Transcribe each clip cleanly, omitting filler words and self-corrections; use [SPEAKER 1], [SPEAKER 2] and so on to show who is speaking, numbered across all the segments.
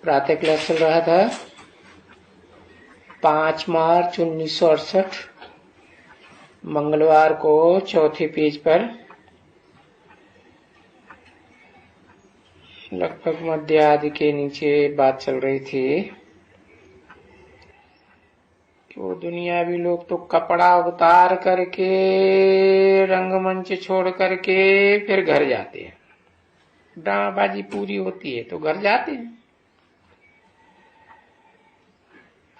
[SPEAKER 1] प्रातः क्लास चल रहा था 5 मार्च 1968 मंगलवार को चौथे पेज पर लगभग मध्य आदि के नीचे बात चल रही थी कि वो दुनियावी लोग तो कपड़ा उतार करके रंगमंच छोड़ करके फिर घर जाते हैं। ड्रामाबाजी पूरी होती है तो घर जाते हैं।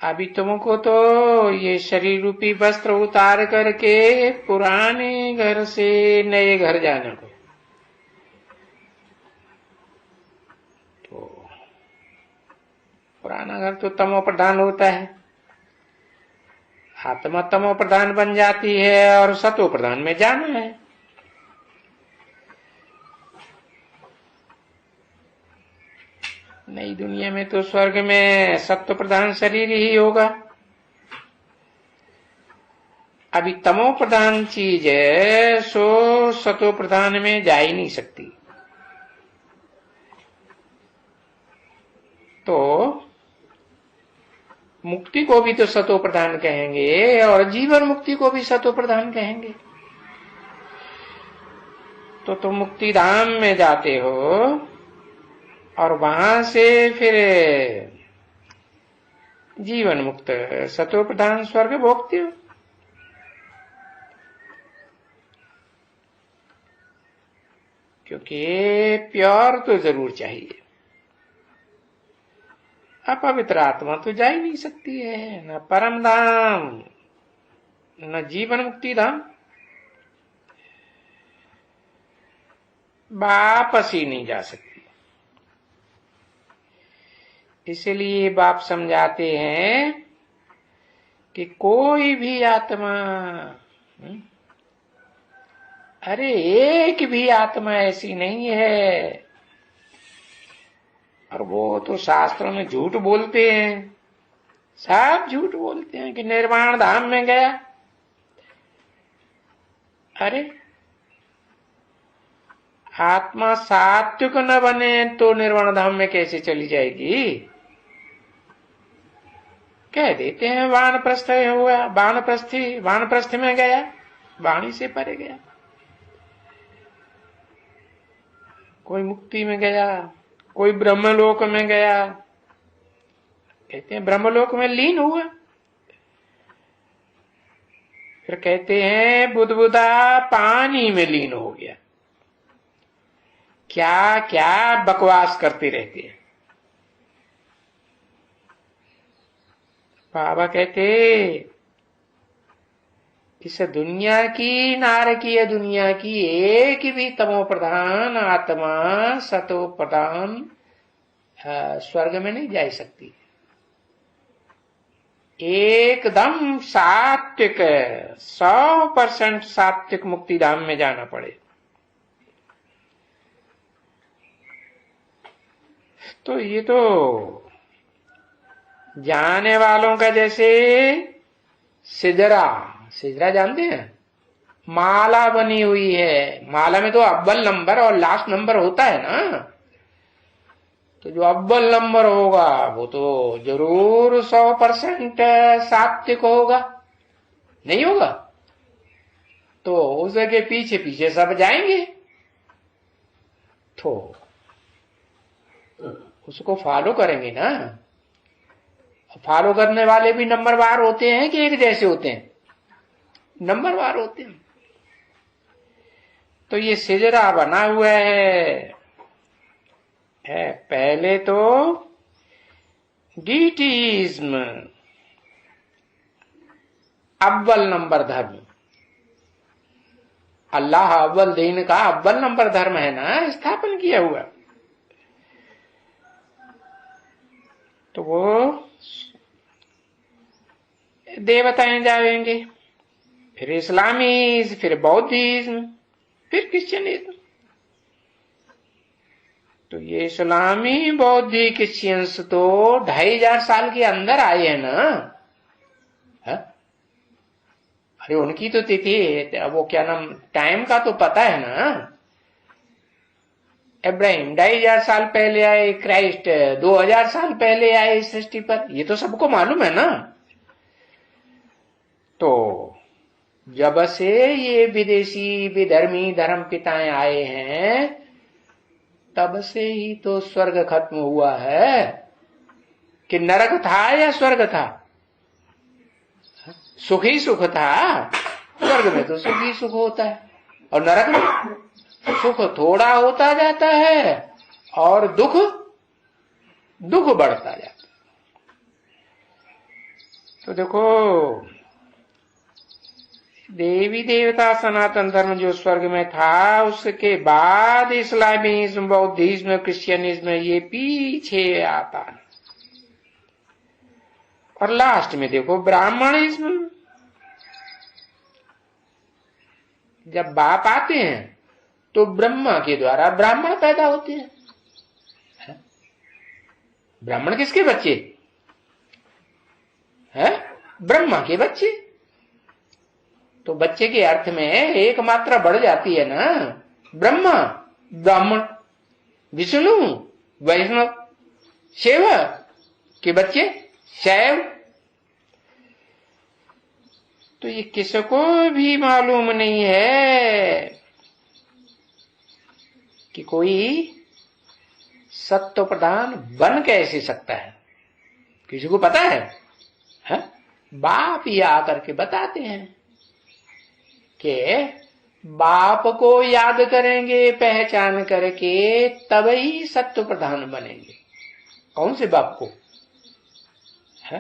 [SPEAKER 1] अभी तुमको तो ये शरीर रूपी वस्त्र उतार करके पुराने घर से नए घर जाना को, तो पुराना घर तो तमो प्रधान होता है, आत्मा तमो प्रधान बन जाती है और सतो प्रधान में जाना है। नई दुनिया में तो स्वर्ग में सत्व प्रधान शरीर ही होगा। अभी तमो प्रधान चीज है सो सतो प्रधान में जा ही नहीं सकती। तो मुक्ति को भी तो सतो प्रधान कहेंगे और जीवन मुक्ति को भी सतो प्रधान कहेंगे। तो तुम मुक्ति धाम में जाते हो और वहां से फिर जीवन मुक्त सतो प्रधान स्वर्ग भोगते हो। क्योंकि प्योर तो जरूर चाहिए। अपवित्र आत्मा तो जा ही नहीं सकती है, न परम धाम न जीवन मुक्ति धाम, वापस ही नहीं जा सकती। इसलिए बाप समझाते हैं कि कोई भी आत्मा, अरे एक भी आत्मा ऐसी नहीं है, और वो तो शास्त्रों में झूठ बोलते हैं, सब झूठ बोलते हैं कि निर्वाण धाम में गया। अरे आत्मा सात्विक न बने तो निर्वाण धाम में कैसे चली जाएगी? कह देते हैं वानप्रस्थ हुआ, वानप्रस्थ में गया, वाणी से परे गया। कोई मुक्ति में गया, कोई ब्रह्मलोक में गया, कहते हैं ब्रह्मलोक में लीन हुआ। फिर कहते हैं बुदबुदा पानी में लीन हो गया। क्या क्या बकवास करते रहते हैं। बाबा कहते इस दुनिया की, नारकीय दुनिया की एक भी तमो प्रधान आत्मा सतो प्रधान स्वर्ग में नहीं जा सकती। एकदम सात्विक 100% सात्विक मुक्ति धाम में जाना पड़े। तो ये तो जाने वालों का जैसे सिजरा जानते हैं, माला बनी हुई है। माला में तो अव्वल नंबर और लास्ट नंबर होता है ना। तो जो अव्वल नंबर होगा वो तो जरूर 100% सात्विक होगा, नहीं होगा तो उसके पीछे पीछे सब जाएंगे, तो उसको फॉलो करेंगे ना। फॉलो करने वाले भी नंबरवार होते हैं कि एक जैसे होते हैं? नंबरवार होते हैं। तो ये सिजरा बना हुआ है पहले तो डीटीज्म अव्वल नंबर धर्म, अल्लाह अव्वल दीन का अव्वल नंबर धर्म है ना स्थापन किया हुआ। तो वो देवताएं जाएंगे, फिर इस्लामिज्म, फिर बौद्धिज्म, फिर क्रिश्चियनिज्म। तो ये इस्लामी बौद्धी क्रिश्चियंस तो 2500 साल के अंदर आए हैं ना। है? अरे उनकी तो तिथि, वो क्या नाम, टाइम का तो पता है ना। इब्राहिम 2500 साल पहले आए, क्राइस्ट 2000 साल पहले आए इस सृष्टि पर, ये तो सबको मालूम है ना। तो जब से ये विदेशी विधर्मी धर्म पिताएं आए हैं, तब से ही तो स्वर्ग खत्म हुआ है। कि नरक था या स्वर्ग था? सुख ही सुख था। स्वर्ग में तो सुख ही सुख होता है, और नरक में सुख थोड़ा होता जाता है और दुख बढ़ता जाता है। तो देखो, देवी देवता सनातन धर्म जो स्वर्ग में था, उसके बाद इस्लामिज्म, बौद्धिज्म, क्रिश्चियनिज्म ये पीछे आता है। और लास्ट में देखो ब्राह्मणिज्म। जब बाप आते हैं तो ब्रह्मा के द्वारा ब्राह्मण पैदा होते हैं। ब्राह्मण किसके बच्चे हैं? ब्रह्मा के बच्चे। तो बच्चे के अर्थ में एक मात्रा बढ़ जाती है ना। ब्रह्मा ब्राह्मण, विष्णु वैष्णव, शैव के बच्चे शैव। तो ये किसको भी मालूम नहीं है कि कोई सत्व प्रधान बन कैसे सकता है। किसी को पता है? बाप ही आकर के बताते हैं कि बाप को याद करेंगे पहचान करके, तब ही सत्व प्रधान बनेंगे। कौन से बाप को? है?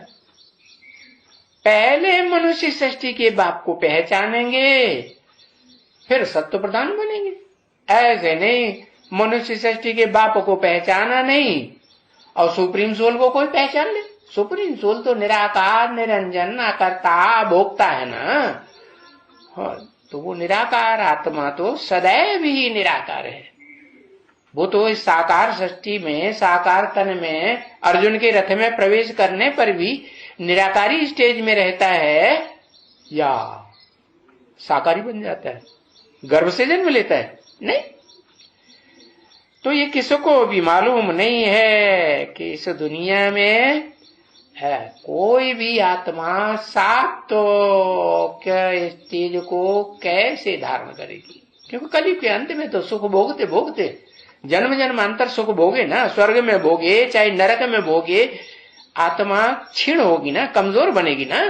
[SPEAKER 1] पहले मनुष्य सृष्टि के बाप को पहचानेंगे, फिर सत्व प्रधान बनेंगे। ऐसे नहीं मनुष्य सृष्टि के बाप को पहचाना नहीं और सुप्रीम सोल को कोई पहचान ले। सुप्रीम सोल तो निराकार, निरंजन, अकर्ता, भोक्ता है ना। तो वो निराकार आत्मा तो सदैव ही निराकार है। वो तो इस साकार सृष्टि में, साकार तन में, अर्जुन के रथ में प्रवेश करने पर भी निराकारी स्टेज में रहता है या साकारी बन जाता है? गर्भ से जन्म लेता है? नहीं। तो ये किसको भी मालूम नहीं है कि इस दुनिया में है कोई भी आत्मा सात्विक स्टेज को कैसे धारण करेगी। क्योंकि कलयुग के अंत में तो सुख भोगते भोगते जन्म जन्मांतर सुख भोगे ना, स्वर्ग में भोगे चाहे नरक में भोगे, आत्मा क्षीण होगी ना, कमजोर बनेगी ना।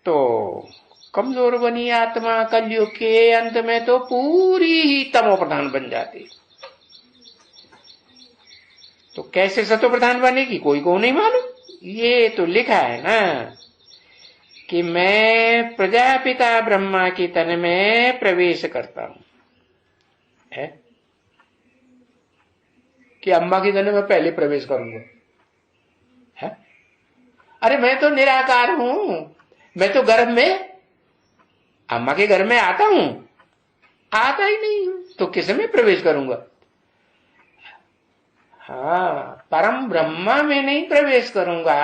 [SPEAKER 1] तो कमजोर बनी आत्मा कलयुग के अंत में तो पूरी ही तमो प्रधान बन जाती। तो कैसे सतो प्रधान बनेगी कोई को नहीं मालूम। ये तो लिखा है ना कि मैं प्रजापिता ब्रह्मा की तन में प्रवेश करता हूं, है कि अम्मा की तन में पहले प्रवेश करूंगा। है? अरे मैं तो निराकार हूं, मैं तो गर्भ में अम्मा के घर में आता हूं, आता ही नहीं हूं, तो किस में प्रवेश करूंगा? हाँ, परम ब्रह्मा में नहीं प्रवेश करूंगा,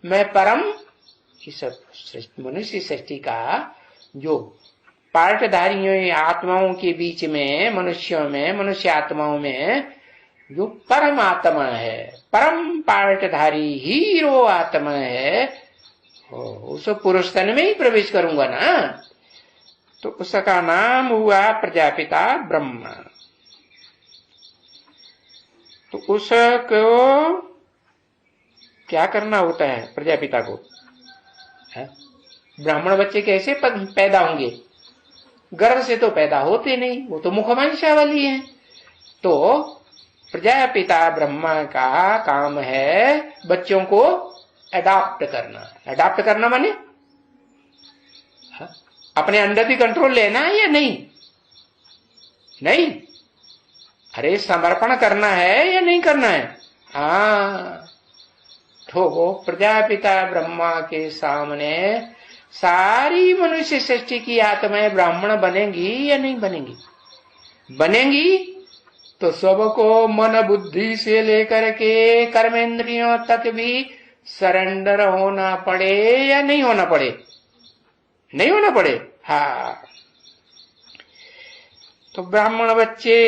[SPEAKER 1] मैं परम मनुष्य सृष्टि का जो पार्टधारियों आत्माओं के बीच में, मनुष्यों में, मनुष्य आत्माओं में जो परम आत्मा है, परम पार्टधारी हीरो आत्मा है, उस पुरुष तन में ही प्रवेश करूंगा ना। तो उसका नाम हुआ प्रजापिता ब्रह्मा। तो उसको क्या करना होता है प्रजापिता को? है? ब्राह्मण बच्चे कैसे पैदा होंगे? गर्भ से तो पैदा होते नहीं, वो तो मुखवंशावली है। तो प्रजापिता ब्रह्मा का काम है बच्चों को अडॉप्ट करना। अडॉप्ट करना माने अपने अंदर भी कंट्रोल लेना है या नहीं? नहीं। अरे समर्पण करना है या नहीं करना है? हाँ। तो वो प्रजापिता ब्रह्मा के सामने सारी मनुष्य सृष्टि की आत्माएं ब्राह्मण बनेंगी या नहीं बनेंगी? बनेंगी तो सबको मन बुद्धि से लेकर के कर्मेंद्रियों तक भी सरेंडर होना पड़े या नहीं होना पड़े? नहीं होना पड़े। हाँ। तो ब्राह्मण बच्चे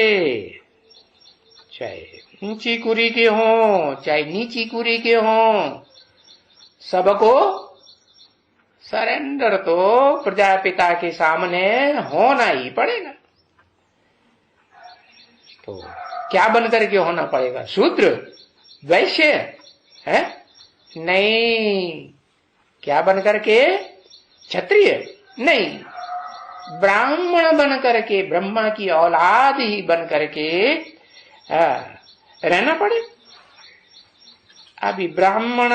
[SPEAKER 1] चाहे ऊंची कुरी के हों चाहे नीची कुरी के हों, सबको सरेंडर तो प्रजापिता के सामने होना ही पड़ेगा। तो क्या बनकर के होना पड़ेगा? शूद्र, वैश्य है? नहीं। क्या बनकर के? क्षत्रिय नहीं, ब्राह्मण बनकर के, ब्रह्मा की औलाद ही बनकर के रहना पड़े। अभी ब्राह्मण,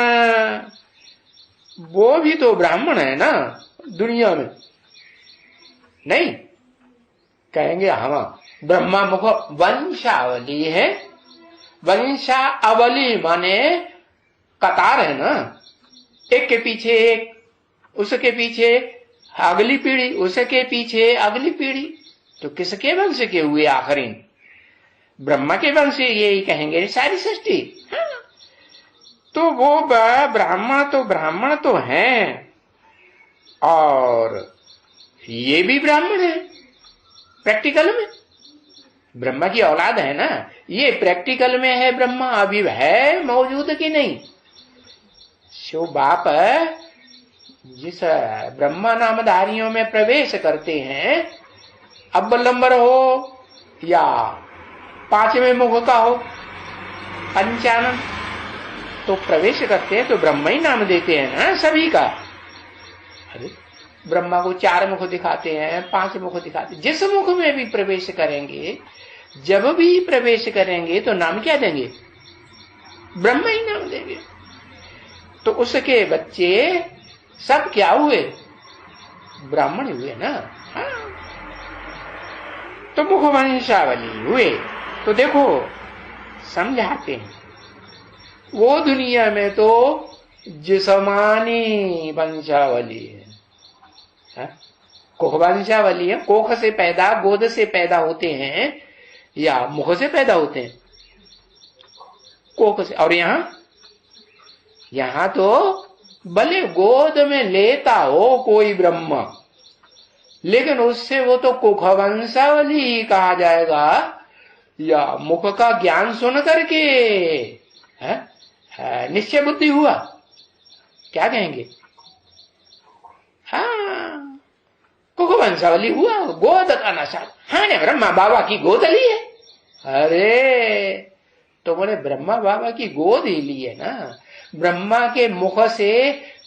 [SPEAKER 1] वो भी तो ब्राह्मण है ना दुनिया में, नहीं? कहेंगे हम ब्रह्मा मुख वंशावली है। वंशावली माने कतार है ना, एक के पीछे एक, उसके पीछे अगली पीढ़ी, उसके पीछे अगली पीढ़ी। तो किसके वंश के हुए आखिरी? ब्रह्मा के वंश, यही कहेंगे सारी सृष्टि। हाँ। तो वो ब्राह्मण तो हैं, और ये भी ब्राह्मण है प्रैक्टिकल में। ब्रह्मा की औलाद है ना, ये प्रैक्टिकल में है ब्रह्मा, अभी है मौजूद कि नहीं? शो बाप जिस ब्रह्मा नामधारियों में प्रवेश करते हैं, अव्वल नंबर हो या पांचवें मुख का हो, पंचानन, तो प्रवेश करते हैं तो ब्रह्मा ही नाम देते हैं ना सभी का। अरे ब्रह्मा को 4 मुख दिखाते हैं, 5 मुख दिखाते हैं। जिस मुख में भी प्रवेश करेंगे, जब भी प्रवेश करेंगे तो नाम क्या देंगे? ब्रह्मा ही नाम देंगे। तो उसके बच्चे सब क्या हुए? ब्राह्मण हुए ना। हाँ। तो मुख वंशावली हुए। तो देखो समझाते हैं, वो दुनिया में तो जिस्मानी वंशावली है, कोख वंशावली है। कोख से पैदा, गोद से पैदा होते हैं या मुख से पैदा होते हैं? कोख से। और यहां तो भले गोद में लेता हो कोई ब्रह्मा, लेकिन उससे वो तो कोख वंशावली ही कहा जाएगा, या मुख का ज्ञान सुन करके निश्चय बुद्धि हुआ, क्या कहेंगे? हाँ, कोख वंशावली हुआ, गोद का नशा। हाँ ने ब्रह्मा बाबा की गोद ली है। अरे तो बोले ब्रह्मा बाबा की गोद ही ली है ना। ब्रह्मा के मुख से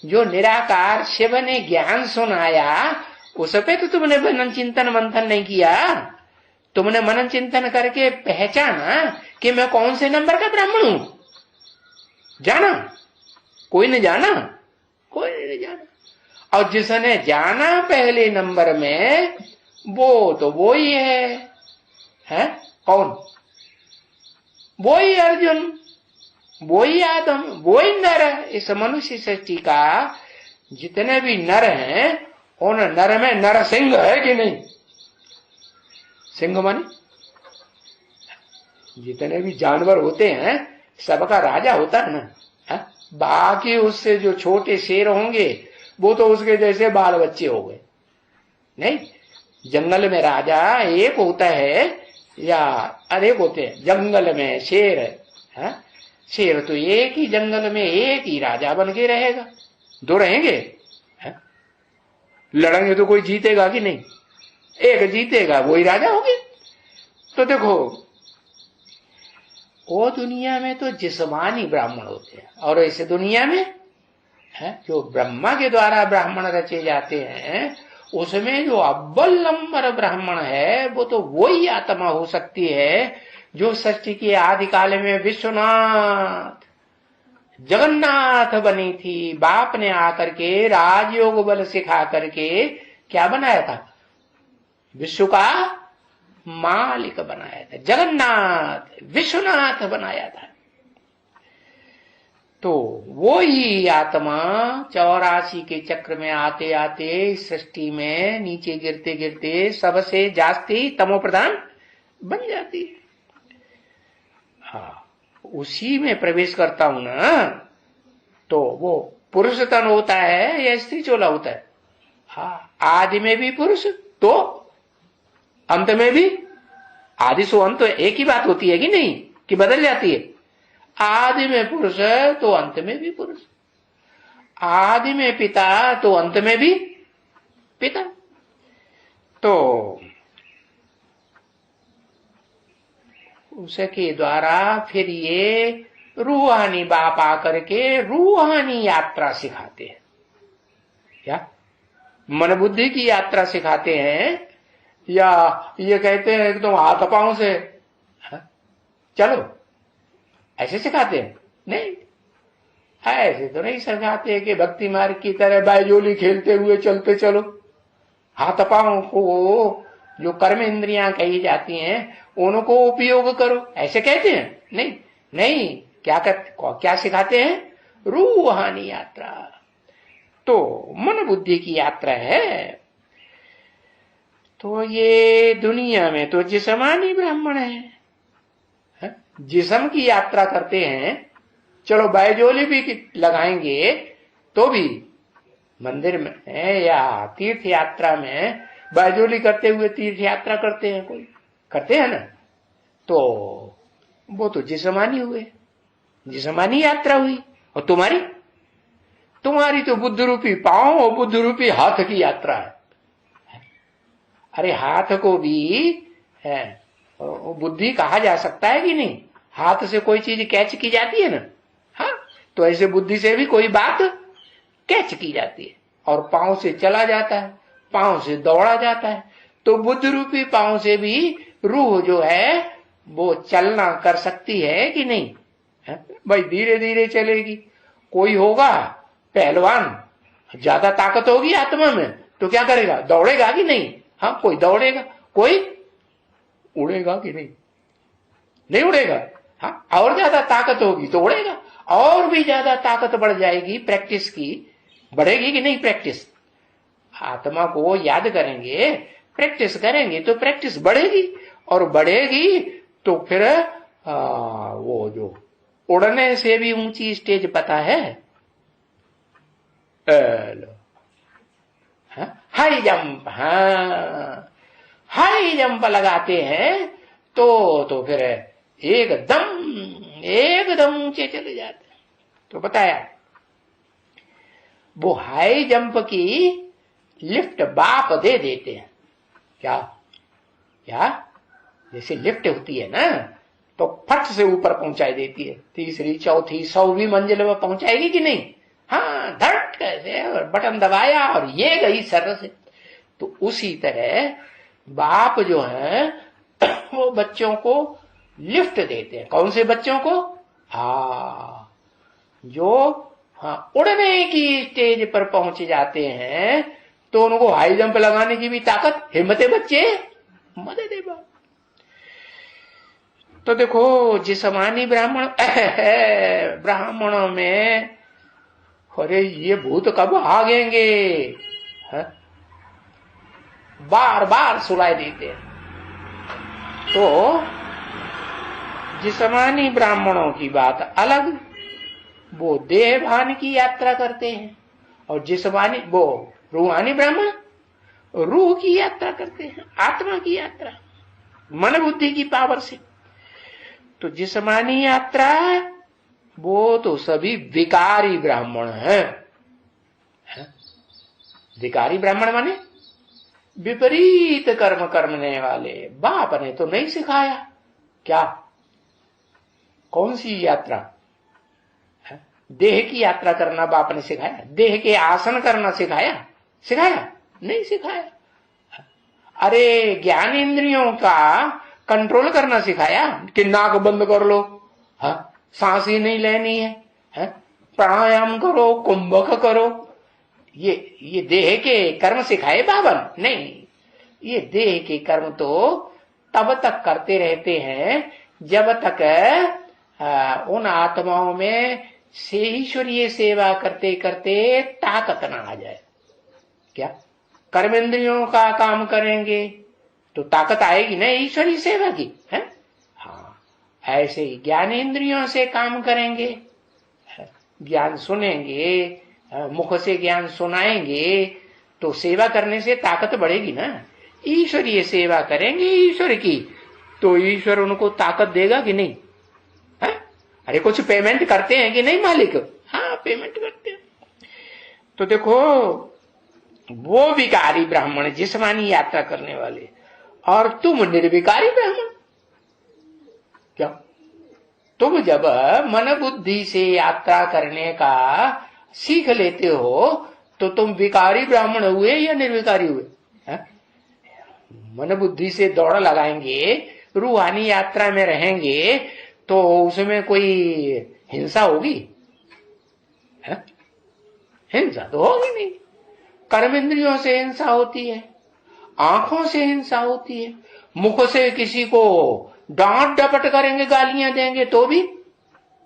[SPEAKER 1] जो निराकार शिव ने ज्ञान सुनाया, उस पे तो तुमने मनन चिंतन मंथन नहीं किया। तुमने मनन चिंतन करके पहचाना कि मैं कौन से नंबर का ब्राह्मण हूं। जाना? कोई ने जाना? कोई नहीं जाना। और जिसने जाना पहले नंबर में, वो तो वो ही है? कौन? वो ही अर्जुन, वो ही आदम, वो ही नर। इस मनुष्य सृष्टि का जितने भी नर हैं, उन नर में नर सिंह है कि नहीं? सिंह माने जितने भी जानवर होते हैं, सबका राजा होता है ना। है? बाकी उससे जो छोटे शेर होंगे, वो तो उसके जैसे बाल बच्चे हो गए। नहीं, जंगल में राजा एक होता है या अनेक होते हैं? जंगल में शेर है, शेर तो एक ही जंगल में एक ही राजा बन के रहेगा। 2 रहेंगे? लड़ेंगे तो कोई जीतेगा कि नहीं? एक जीतेगा, वही राजा होगी। तो देखो, वो दुनिया में तो जिस्मानी ब्राह्मण होते हैं, और ऐसे दुनिया में जो ब्रह्मा के द्वारा ब्राह्मण रचे जाते हैं, उसमें जो अव्वल नंबर ब्राह्मण है, वो तो वही आत्मा हो सकती है जो सृष्टि के आदि काल में विश्वनाथ जगन्नाथ बनी थी। बाप ने आकर के राजयोग बल सिखा करके क्या बनाया था? विश्व का मालिक बनाया था, जगन्नाथ विश्वनाथ बनाया था। तो वो ही आत्मा 84 के चक्र में आते आते सृष्टि में नीचे गिरते गिरते सबसे जास्ती तमो प्रधान बन जाती है। हाँ, उसी में प्रवेश करता हूं ना, तो वो पुरुष तन होता है या स्त्री चोला होता है? हाँ, आदि में भी पुरुष, तो अंत में भी। आदि सो अंत एक ही बात होती है कि नहीं? कि बदल जाती है? आदि में पुरुष तो अंत में भी पुरुष, आदि में पिता तो अंत में भी पिता। तो उसके द्वारा फिर ये रूहानी बाप आकर के रूहानी यात्रा सिखाते हैं। क्या मन बुद्धि की यात्रा सिखाते हैं, या ये कहते हैं कि तुम हाथ पांव से चलो, ऐसे सिखाते हैं? नहीं, ऐसे तो नहीं सिखाते कि भक्ति मार्ग की तरह बायजोली खेलते हुए चलते चलो। हाथ पांव को जो कर्म इंद्रियां कही जाती हैं उनको उपयोग करो, ऐसे कहते हैं? नहीं नहीं, क्या सिखाते हैं? रूहानी यात्रा। तो मन बुद्धि की यात्रा है। तो ये दुनिया में तो जिस्मानी ब्राह्मण है, जिस्म की यात्रा करते हैं। चलो बायजोली भी लगाएंगे तो भी मंदिर में है या तीर्थ यात्रा में बायजोली करते हुए तीर्थ यात्रा करते हैं, कोई करते हैं ना, तो वो तो जिस्मानी हुए, जिस्मानी यात्रा हुई। और तुम्हारी तो बुद्ध रूपी पांव और बुद्ध रूपी हाथ की यात्रा है। अरे हाथ को भी है बुद्धि कहा जा सकता है कि नहीं? हाथ से कोई चीज कैच की जाती है ना, हाँ, तो ऐसे बुद्धि से भी कोई बात कैच की जाती है। और पांव से चला जाता है, पांव से दौड़ा जाता है। तो बुद्ध रूपी पांव से भी रूह जो है वो चलना कर सकती है कि नहीं? है? भाई धीरे धीरे चलेगी। कोई होगा पहलवान, ज्यादा ताकत होगी आत्मा में, तो क्या करेगा? दौड़ेगा कि नहीं? हाँ, कोई दौड़ेगा। कोई उड़ेगा कि नहीं? नहीं उड़ेगा। हाँ, और ज्यादा ताकत होगी तो उड़ेगा। और भी ज्यादा ताकत बढ़ जाएगी, प्रैक्टिस की बढ़ेगी कि नहीं? प्रैक्टिस, आत्मा को याद करेंगे, प्रैक्टिस करेंगे तो प्रैक्टिस बढ़ेगी, और बढ़ेगी तो फिर वो जो उड़ने से भी ऊंची स्टेज पता है, हाई जंप। हाँ, हाई जंप लगाते हैं तो फिर एकदम ऊंचे चले जाते हैं। तो बताया वो हाई जंप की लिफ्ट बाप दे देते हैं। क्या क्या जैसे लिफ्ट होती है ना, तो फट से ऊपर पहुंचाई देती है, तीसरी चौथी 100वीं मंजिल में पहुंचाएगी कि नहीं? हाँ, धट कैसे, और बटन दबाया और ये गई सर से। तो उसी तरह बाप जो है वो बच्चों को लिफ्ट देते हैं। कौन से बच्चों को? जो उड़ने की स्टेज पर पहुंच जाते हैं, तो उनको हाई जंप लगाने की भी ताकत, हिम्मत है बच्चे, मदद है बाप। तो देखो जिस्मानी ब्राह्मणों में, अरे ये भूत कब भागेंगे, बार बार सुनाई देते हैं। तो जिस्मानी ब्राह्मणों की बात अलग, वो देह भान की यात्रा करते हैं। और जिस्मानी वो रूहानी ब्राह्मण रूह की यात्रा करते हैं, आत्मा की यात्रा, मन बुद्धि की पावर से। तो जिस्मानी यात्रा वो तो सभी विकारी ब्राह्मण हैं। विकारी ब्राह्मण माने विपरीत कर्म करने वाले। बाप ने तो नहीं सिखाया। क्या? कौन सी यात्रा? देह की यात्रा करना बाप ने सिखाया? देह के आसन करना सिखाया? नहीं सिखाया। अरे ज्ञान इंद्रियों का कंट्रोल करना सिखाया कि नाक बंद कर लो, सांस ही नहीं लेनी है, प्राणायाम करो, कुंभक करो। ये देह के कर्म सिखाए बाबन? नहीं, ये देह के कर्म तो तब तक करते रहते हैं जब तक उन आत्माओं में से ईश्वरीय सेवा करते करते ताकत ना आ जाए। क्या? कर्मेंद्रियों का काम करेंगे तो ताकत आएगी ना ईश्वरीय सेवा की, है? हाँ, ऐसे ही ज्ञानेंद्रियों से काम करेंगे, ज्ञान सुनेंगे, मुख से ज्ञान सुनाएंगे, तो सेवा करने से ताकत बढ़ेगी ना। ईश्वरीय सेवा करेंगे ईश्वर की, तो ईश्वर उनको ताकत देगा कि नहीं? अरे कुछ पेमेंट करते हैं कि नहीं मालिक? हाँ, पेमेंट करते हैं। तो देखो, वो विकारी ब्राह्मण जिस्मानी यात्रा करने वाले, और तुम निर्विकारी ब्राह्मण। क्या तुम जब मन बुद्धि से यात्रा करने का सीख लेते हो तो तुम विकारी ब्राह्मण हुए या निर्विकारी हुए? है? मन बुद्धि से दौड़ लगाएंगे, रूहानी यात्रा में रहेंगे, तो उसमें कोई हिंसा होगी? है? हिंसा तो होगी नहीं। कर्म इंद्रियों से हिंसा होती है, आंखों से हिंसा होती है, मुख से किसी को डांट डपट करेंगे, गालियां देंगे तो भी,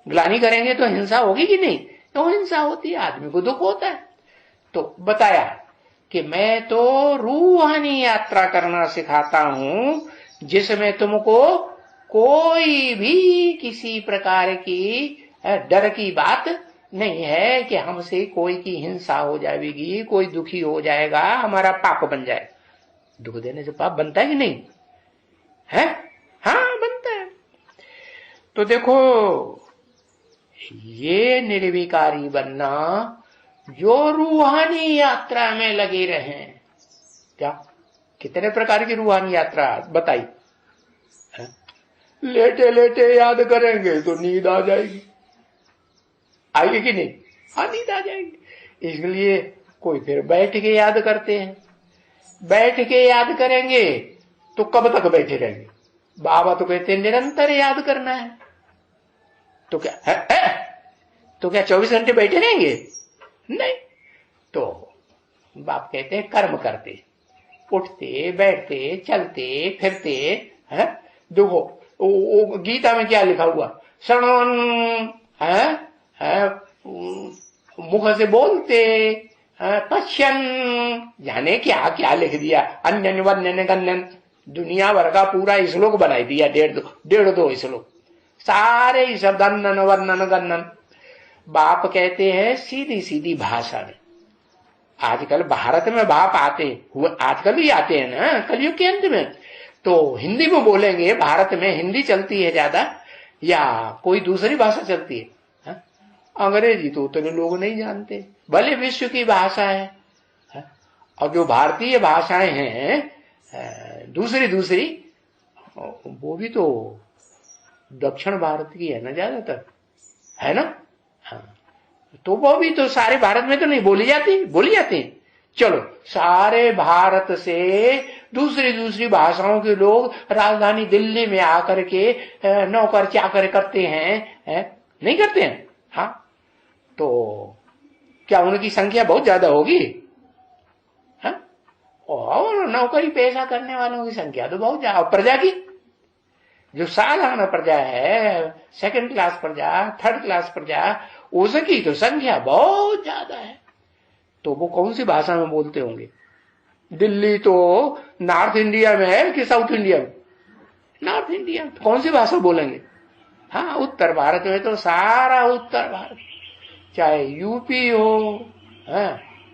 [SPEAKER 1] ग्लानि करेंगे तो हिंसा होगी कि नहीं? तो हिंसा होती है, आदमी को दुख होता है। तो बताया कि मैं तो रूहानी यात्रा करना सिखाता हूं, जिसमें तुमको कोई भी किसी प्रकार की डर की बात नहीं है कि हमसे कोई की हिंसा हो जाएगी, कोई दुखी हो जाएगा, हमारा पाप बन जाए। दुख देने से पाप बनता है कि नहीं है? हाँ, बनता है। तो देखो, ये निर्विकारी बनना, जो रूहानी यात्रा में लगे रहे। क्या कितने प्रकार की रूहानी यात्रा बताई? लेटे लेटे याद करेंगे तो नींद आ जाएगी, आएगी कि नहीं? हाँ, नींद आ जाएगी। इसलिए कोई फिर बैठ के याद करते हैं। बैठ के याद करेंगे तो कब तक बैठे रहेंगे? बाबा तो कहते हैं निरंतर याद करना है। तो क्या है? तो क्या 24 घंटे बैठे रहेंगे? नहीं। तो बाप कहते हैं कर्म करते, उठते बैठते चलते फिरते हैं। देखो, गीता में क्या लिखा हुआ? श्रवण है, मुख से बोलते, पश्यन, जाने क्या क्या लिख दिया, अन्यन वन्यन गन्यन, दुनिया भर का पूरा श्लोक बनाई दिया, 1.5-2 श्लोक, सारे ही शब्द अन्नन वर्णन गन्नन। बाप कहते हैं सीधी सीधी भाषा में। आजकल भारत में बाप आते हुए, आजकल भी आते हैं ना कलयुग के अंत में, तो हिंदी में बोलेंगे। भारत में हिंदी चलती है ज्यादा या कोई दूसरी भाषा चलती है? अंग्रेजी तो उतने लोग नहीं जानते, भले विश्व की भाषा है। और जो भारतीय भाषाएं हैं दूसरी दूसरी, वो भी तो दक्षिण भारत की है ना ज्यादातर, है ना? हाँ, तो वो भी तो सारे भारत में तो नहीं बोली जाती। चलो, सारे भारत से दूसरी दूसरी भाषाओं के लोग राजधानी दिल्ली में आकर के नौकर चाकर करते हैं, नहीं करते हैं? हाँ, तो क्या उनकी संख्या बहुत ज्यादा होगी? हाँ? और नौकरी पेशा करने वालों की संख्या तो बहुत ज्यादा। प्रजा की, जो साधारण प्रजा है, सेकंड क्लास प्रजा, थर्ड क्लास प्रजा, उसकी तो संख्या बहुत ज्यादा है। तो वो कौन सी भाषा में बोलते होंगे? दिल्ली तो नॉर्थ इंडिया में है कि साउथ इंडिया में? North India. तो कौन सी भाषा बोलेंगे? हाँ, उत्तर भारत में तो सारा उत्तर भारत, चाहे यूपी हो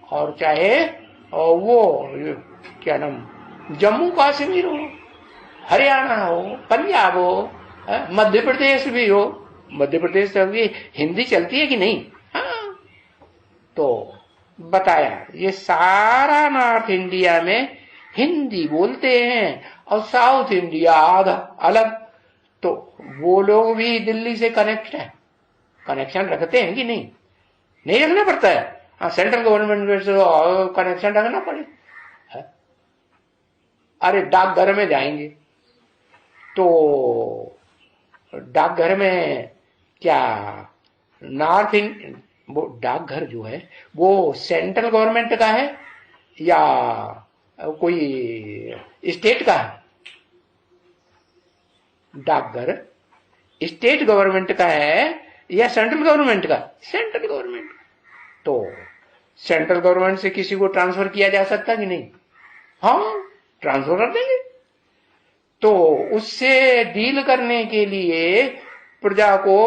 [SPEAKER 1] और चाहे वो क्या नाम, जम्मू कश्मीर हो, हरियाणा हो, पंजाब हो, मध्य प्रदेश भी हो। मध्य प्रदेश में भी हिंदी चलती है कि नहीं? हाँ, तो बताया ये सारा नॉर्थ इंडिया में हिंदी बोलते हैं, और साउथ इंडिया आधा अलग। तो वो लोग भी दिल्ली से कनेक्शन रखते हैं कि नहीं? नहीं रखना पड़ता है? हाँ, सेंट्रल गवर्नमेंट से कनेक्शन रखना पड़े। अरे डाकघर में जाएंगे तो डाकघर में क्या वो डाकघर जो है वो सेंट्रल गवर्नमेंट का है या कोई स्टेट का है? डाकघर स्टेट गवर्नमेंट का है या सेंट्रल गवर्नमेंट का? Central government. तो सेंट्रल गवर्नमेंट से किसी को ट्रांसफर किया जा सकता कि नहीं? हाँ, ट्रांसफर कर देंगे। तो उससे डील करने के लिए प्रजा को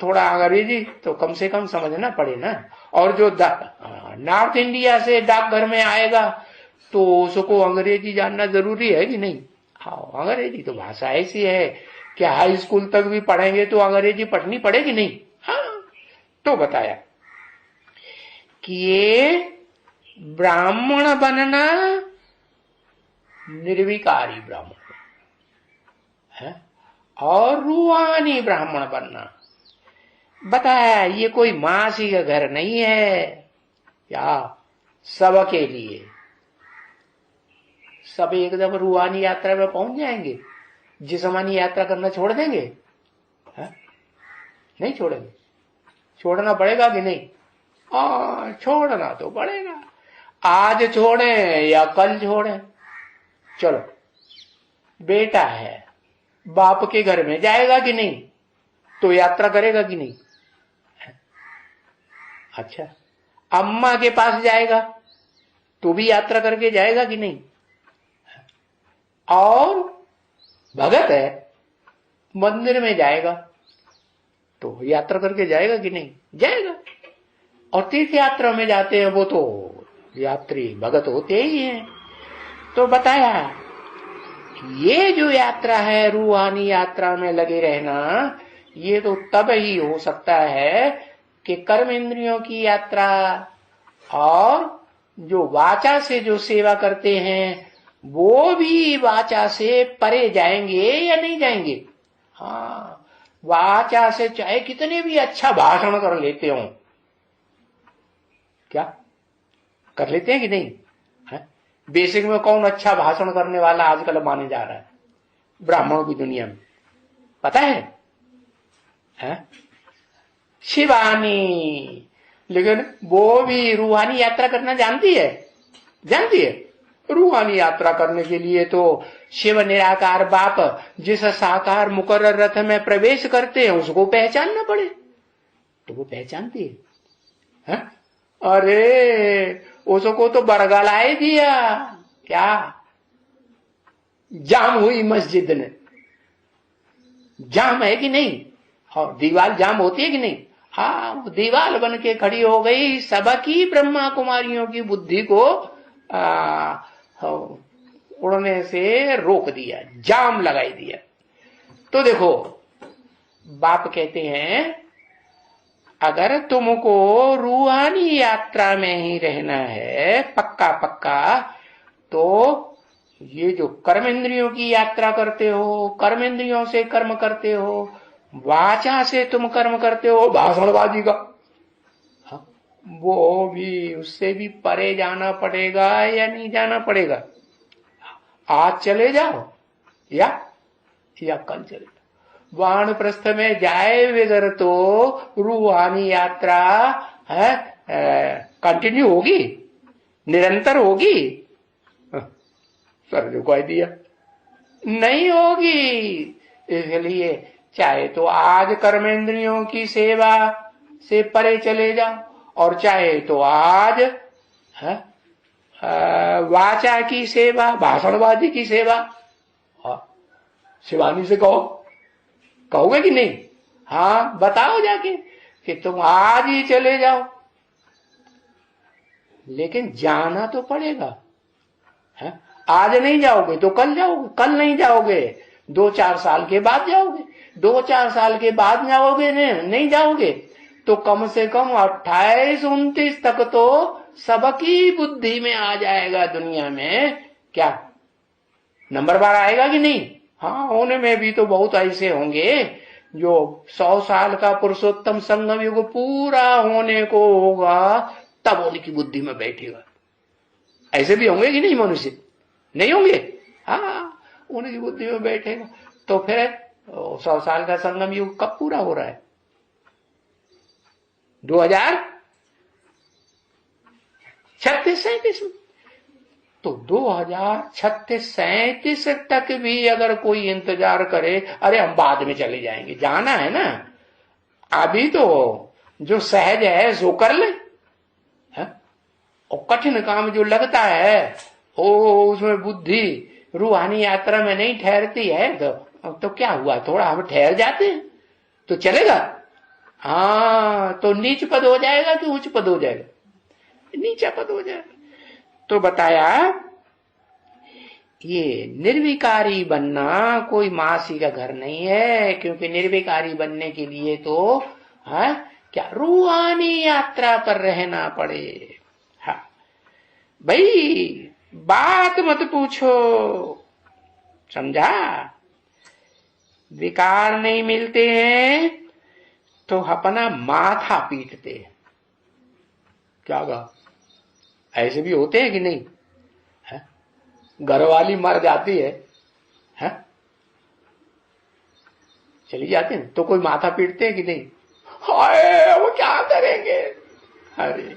[SPEAKER 1] थोड़ा अंग्रेजी तो कम से कम समझना पड़े ना। और जो नॉर्थ इंडिया से डाकघर में आएगा तो उसको अंग्रेजी जानना जरूरी है कि नहीं? हाँ, अंग्रेजी तो भाषा ऐसी है क्या हाई स्कूल तक भी पढ़ेंगे तो अंग्रेजी पढ़नी पड़ेगी नहीं? हाँ, तो बताया कि ये ब्राह्मण बनना निर्विकारी ब्राह्मण है और रूहानी ब्राह्मण बनना। बताया ये कोई मासी का घर नहीं है, या सबके लिए। सब एकदम रूहानी यात्रा में पहुंच जाएंगे, जिस्मानी यात्रा करना छोड़ देंगे? है? नहीं छोड़ेंगे। छोड़ना पड़ेगा कि नहीं? छोड़ना तो पड़ेगा। आज छोड़ें या कल छोड़ें। चलो, बेटा है, बाप के घर में जाएगा कि नहीं? तो यात्रा करेगा कि नहीं? अच्छा, अम्मा के पास जाएगा तो भी यात्रा करके जाएगा कि नहीं? और भगत है, मंदिर में जाएगा तो यात्रा करके जाएगा कि नहीं? जाएगा। और तीर्थ यात्रा में जाते हैं वो तो यात्री भगत होते ही हैं। तो बताया ये जो यात्रा है, रूहानी यात्रा में लगे रहना, ये तो तब ही हो सकता है कि कर्म इंद्रियों की यात्रा और जो वाचा से जो सेवा करते हैं वो भी वाचा से परे जाएंगे या नहीं जाएंगे? हाँ, वाचा से चाहे कितने भी अच्छा भाषण कर लेते हो, क्या कर लेते हैं कि नहीं? है? बेसिक में कौन अच्छा भाषण करने वाला आजकल माने जा रहा है ब्राह्मणों की दुनिया में? पता है? शिवानी। लेकिन वो भी रूहानी यात्रा करना जानती है? जानती है? रूहानी यात्रा करने के लिए तो शिव निराकार बाप जिस साकार मुकर्रर रथ में प्रवेश करते हैं उसको पहचानना पड़े, तो वो पहचानती है? अरे उसको तो बरगलाए दिया, क्या जाम हुई मस्जिद ने। जाम है कि नहीं? और दीवार जाम होती है कि नहीं? हाँ, दीवार बन के खड़ी हो गई, सबकी ब्रह्मा कुमारियों की बुद्धि को उड़ने से रोक दिया, जाम लगाई दिया। तो देखो, बाप कहते हैं अगर तुमको रूहानी यात्रा में ही रहना है पक्का पक्का, तो ये जो कर्म इंद्रियों की यात्रा करते हो, कर्म इंद्रियों से कर्म करते हो, वाचा से तुम कर्म करते हो भाषणबाजी का, वो भी उससे भी परे जाना पड़ेगा या नहीं जाना पड़ेगा? आज चले जाओ या कल चले जाओ। वानप्रस्थ में जाए बगैर तो रूहानी यात्रा है कंटिन्यू होगी, निरंतर होगी? सर जो कह दिया नहीं होगी। इसलिए चाहे तो आज कर्मेंद्रियों की सेवा से परे चले जाओ, और चाहे तो आज वाचा की सेवा, भाषणबाजी की सेवा। शिवानी से कहो, कहोगे कि नहीं? हाँ, बताओ जाके कि तुम आज ही चले जाओ, लेकिन जाना तो पड़ेगा। है? आज नहीं जाओगे तो कल जाओगे, कल नहीं जाओगे 2-4 साल के बाद जाओगे, 2-4 साल के बाद जाओगे, नहीं जाओगे तो कम से कम 28-29 तक तो सबकी बुद्धि में आ जाएगा दुनिया में। क्या नंबर बार आएगा कि नहीं? हाँ, होने में भी तो बहुत ऐसे होंगे जो 100 साल का पुरुषोत्तम संगम युग पूरा होने को होगा तब उनकी बुद्धि में बैठेगा। ऐसे भी होंगे कि नहीं मनुष्य? नहीं होंगे? हाँ, उनकी बुद्धि में बैठेगा। तो फिर 100 साल का संगम युग कब पूरा हो रहा है? 2036-37 में। तो 2036-37 तक भी अगर कोई इंतजार करे, अरे हम बाद में चले जाएंगे, जाना है ना, अभी तो जो सहज है सो कर ले। और कठिन काम जो लगता है उसमें बुद्धि रूहानी यात्रा में नहीं ठहरती है, तो क्या हुआ, थोड़ा हम ठहर जाते हैं तो चलेगा? हाँ, तो नीच पद हो जाएगा कि उच्च पद हो जाएगा? नीचा पद हो जाएगा। तो बताया ये निर्विकारी बनना कोई मासी का घर नहीं है, क्योंकि निर्विकारी बनने के लिए तो क्या रूहानी यात्रा पर रहना पड़े। हाँ भाई, बात मत पूछो, समझा? विकार नहीं मिलते हैं तो अपना माथा पीटते हैं। क्या कहा? ऐसे भी होते हैं कि नहीं? घरवाली मर जाती है, चली जाती है तो कोई माथा पीटते हैं कि नहीं? हाय वो क्या करेंगे, अरे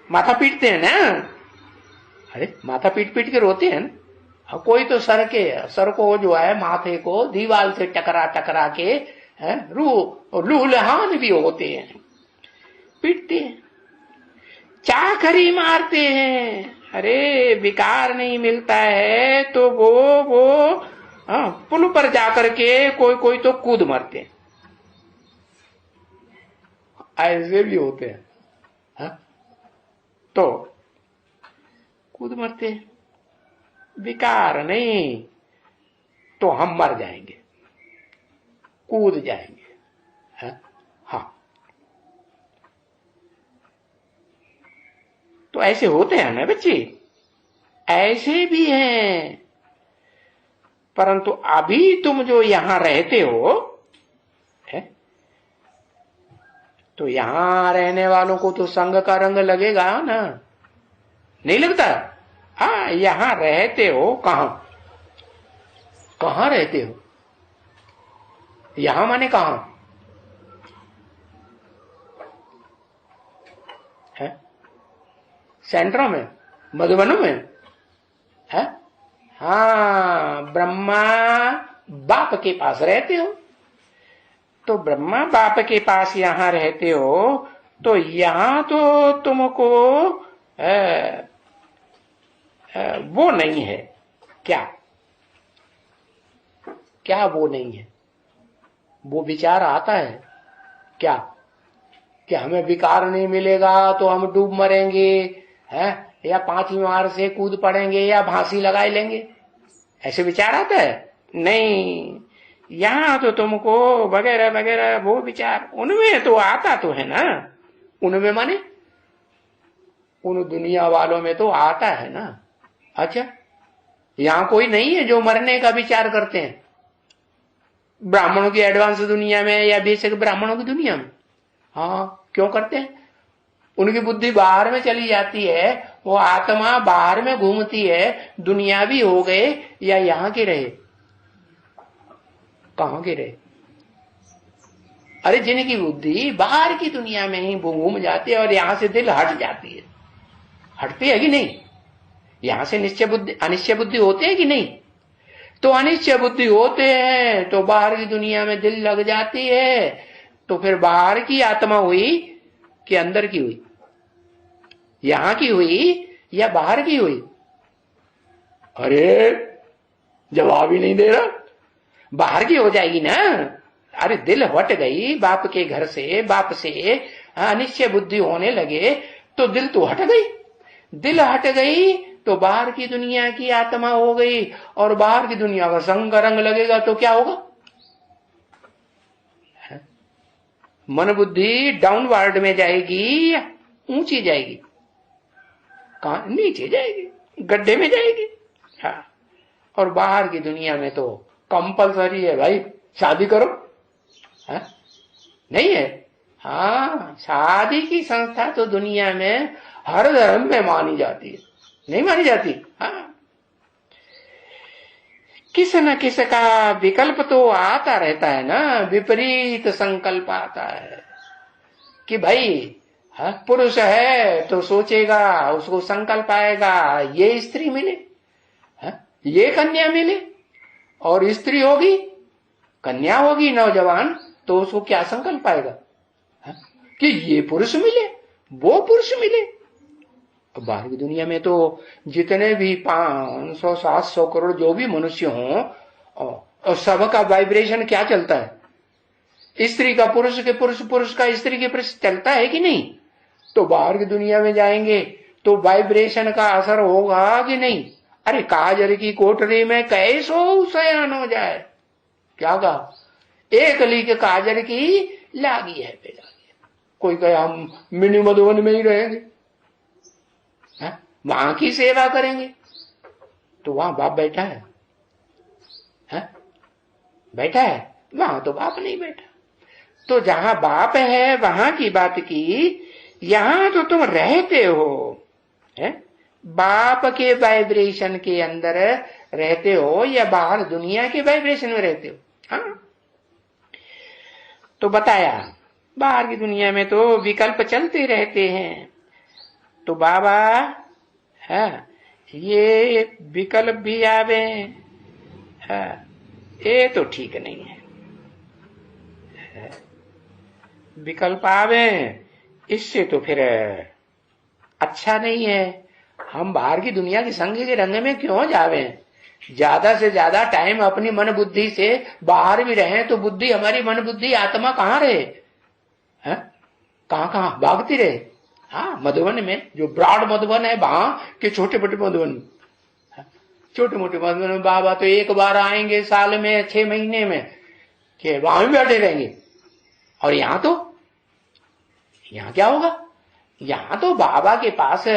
[SPEAKER 1] माथा पीटते हैं ना। अरे माथा पीट पीट के रोते हैं ना। कोई तो सर को जो है माथे को दीवार से टकरा टकरा के लूलहान भी होते हैं, पीटते हैं, चाखरी मारते हैं। अरे विकार नहीं मिलता है तो वो पुल पर जाकर के कोई तो कूद मरते हैं, ऐसे भी होते हैं। तो कूद मरते हैं, विकार नहीं तो हम मर जाएंगे, कूद जाएंगे। हाँ तो ऐसे होते हैं ना बच्चे, ऐसे भी हैं। परंतु अभी तुम जो यहां रहते हो तो यहां रहने वालों को तो संग का रंग लगेगा ना, नहीं लगता? हाँ यहां रहते हो, कहां रहते हो? यहां माने कहां है? सेंटरों में, मधुबनों में है? हाँ ब्रह्मा बाप के पास रहते हो। तो ब्रह्मा बाप के पास यहां रहते हो तो यहां तो तुमको वो नहीं है। क्या क्या वो नहीं है? वो विचार आता है क्या कि हमें विकार नहीं मिलेगा तो हम डूब मरेंगे, है या 5वीं मार से कूद पड़ेंगे या फांसी लगा लेंगे, ऐसे विचार आता है? नहीं, यहां तो तुमको वगैरह वगैरह वो विचार उनमें तो आता तो है ना। उनमें माने उन दुनिया वालों में तो आता है ना। अच्छा, यहां कोई नहीं है जो मरने का विचार करते हैं? ब्राह्मणों की एडवांस दुनिया में या बेसिक ब्राह्मणों की दुनिया में? हाँ, क्यों करते हैं? उनकी बुद्धि बाहर में चली जाती है, वो आत्मा बाहर में घूमती है। दुनियावी हो गए या यहां के रहे? कहां के रहे? अरे जिनकी बुद्धि बाहर की दुनिया में ही घूम जाती है और यहां से दिल हट जाती है, हटती है कि नहीं? यहां से निश्चय बुद्धि अनिश्चय बुद्धि होते हैं कि नहीं? तो अनिश्चय बुद्धि होते हैं तो बाहर की दुनिया में दिल लग जाती है। तो फिर बाहर की आत्मा हुई कि अंदर की हुई? यहां की हुई या बाहर की हुई? अरे जवाब ही नहीं दे रहा। बाहर की हो जाएगी ना। अरे दिल हट गई बाप के घर से, बाप से अनिश्चय बुद्धि होने लगे तो दिल तो हट गई। दिल हट गई तो बाहर की दुनिया की आत्मा हो गई, और बाहर की दुनिया का संग रंग लगेगा तो क्या होगा? मन बुद्धि डाउनवर्ड में जाएगी या ऊंची जाएगी? कहां? नीचे जाएगी, गड्ढे में जाएगी। हाँ, और बाहर की दुनिया में तो कंपलसरी है भाई, शादी करो। हाँ? नहीं है? हाँ, शादी की संस्था तो दुनिया में हर धर्म में मानी जाती है, नहीं मानी जाती? हाँ, किस न किस का विकल्प तो आता रहता है ना, विपरीत संकल्प आता है कि भाई पुरुष है तो सोचेगा, उसको संकल्प आएगा ये स्त्री मिले, ये कन्या मिले, और स्त्री होगी, कन्या होगी नौजवान, तो उसको क्या संकल्प आएगा कि ये पुरुष मिले, वो पुरुष मिले। बाहर की दुनिया में तो जितने भी 500-700 करोड़ जो भी मनुष्य हों, और सबका वाइब्रेशन क्या चलता है? स्त्री का पुरुष के पुरुष, पुरुष का स्त्री के पुरुष चलता है कि नहीं? तो बाहर की दुनिया में जाएंगे तो वाइब्रेशन का असर होगा कि नहीं? अरे काजर की कोठरी में कैसो सयान हो जाए, क्या कहा, एक लीक काजर की लागी है पे लागी। कोई कहे हम मिनी मधुबन में ही रहेंगे, वहां की सेवा करेंगे, तो वहां बाप बैठा है? बैठा है? वहां तो बाप नहीं बैठा। तो जहां बाप है वहां की बात की, यहां तो तुम रहते हो, है? बाप के वाइब्रेशन के अंदर रहते हो या बाहर दुनिया के वाइब्रेशन में रहते हो? हाँ, तो बताया बाहर की दुनिया में तो विकल्प चलते रहते हैं। तो बाबा है ये विकल्प भी आवे, ये तो ठीक नहीं है। विकल्प आवे इससे तो फिर अच्छा नहीं है। हम बाहर की दुनिया की संग के रंग में क्यों जावे? ज्यादा से ज्यादा टाइम अपनी मन बुद्धि से बाहर भी रहे तो बुद्धि हमारी मन बुद्धि आत्मा कहाँ रहे? कहाँ कहाँ भागती रहे? हाँ, मधुबन में जो ब्रॉड मधुबन है वहां के छोटे मोटे मधुबन, छोटे मोटे मधुबन में बाबा तो एक बार आएंगे साल में 6 महीने में, कि वहां भी बैठे रहेंगे। और यहाँ तो यहाँ क्या होगा? यहाँ तो बाबा के पास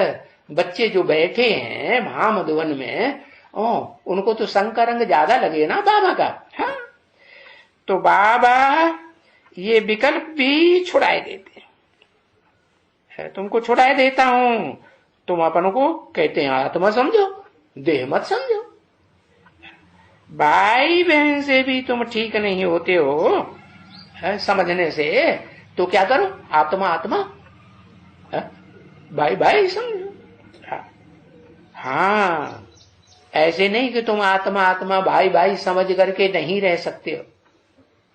[SPEAKER 1] बच्चे जो बैठे हैं वहां मधुबन में, उनको तो संग का रंग ज्यादा लगे ना बाबा का। हाँ? तो बाबा ये विकल्प भी छुड़ाए देते हैं। तुमको छुड़ाए देता हूं, तुम अपन को कहते हैं आत्मा समझो, देह मत समझो। भाई बहन से भी तुम ठीक नहीं होते हो समझने से, तो क्या करो? आत्मा आत्मा, भाई भाई समझो। हाँ, ऐसे नहीं कि तुम आत्मा आत्मा भाई भाई समझ करके नहीं रह सकते हो।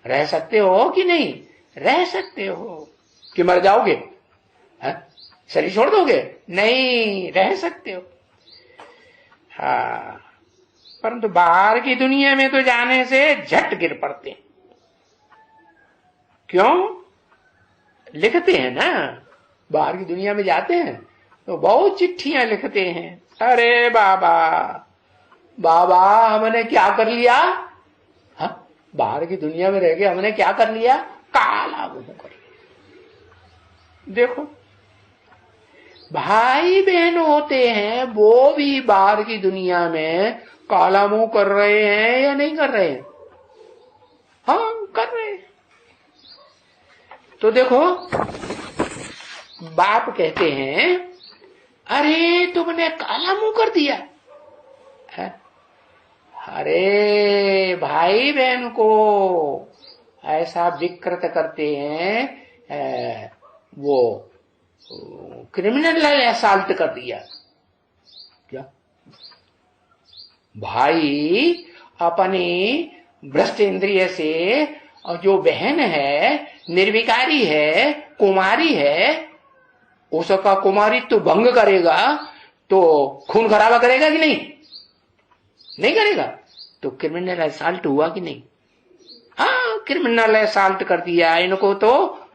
[SPEAKER 1] रह सकते हो कि नहीं? रह सकते हो। कि मर जाओगे, शरीर छोड़ दोगे? नहीं, रह सकते हो। हाँ, परंतु बाहर की दुनिया में तो जाने से झट गिर पड़ते हैं। क्यों? लिखते हैं ना, बाहर की दुनिया में जाते हैं तो बहुत चिट्ठियां लिखते हैं। अरे बाबा बाबा हमने क्या कर लिया? हाँ, बाहर की दुनिया में रह के हमने क्या कर लिया? काला मुंह कर लिया। देखो, भाई बहन होते हैं वो भी बाहर की दुनिया में काला मुंह कर रहे हैं या नहीं कर रहे हैं? हाँ, कर रहे हैं। तो देखो, बाप कहते हैं अरे तुमने काला मुंह कर दिया है? अरे भाई बहन को ऐसा विकृत करते हैं, वो क्रिमिनल असॉल्ट कर दिया। क्या भाई अपनी भ्रष्ट इंद्रिय से, और जो बहन है निर्विकारी है, कुमारी है, उसका कुमारित्व भंग करेगा तो खून खराबा करेगा कि नहीं? नहीं करेगा। तो क्रिमिनल असॉल्ट हुआ कि नहीं? हाँ, क्रिमिनल असॉल्ट कर दिया। इनको तो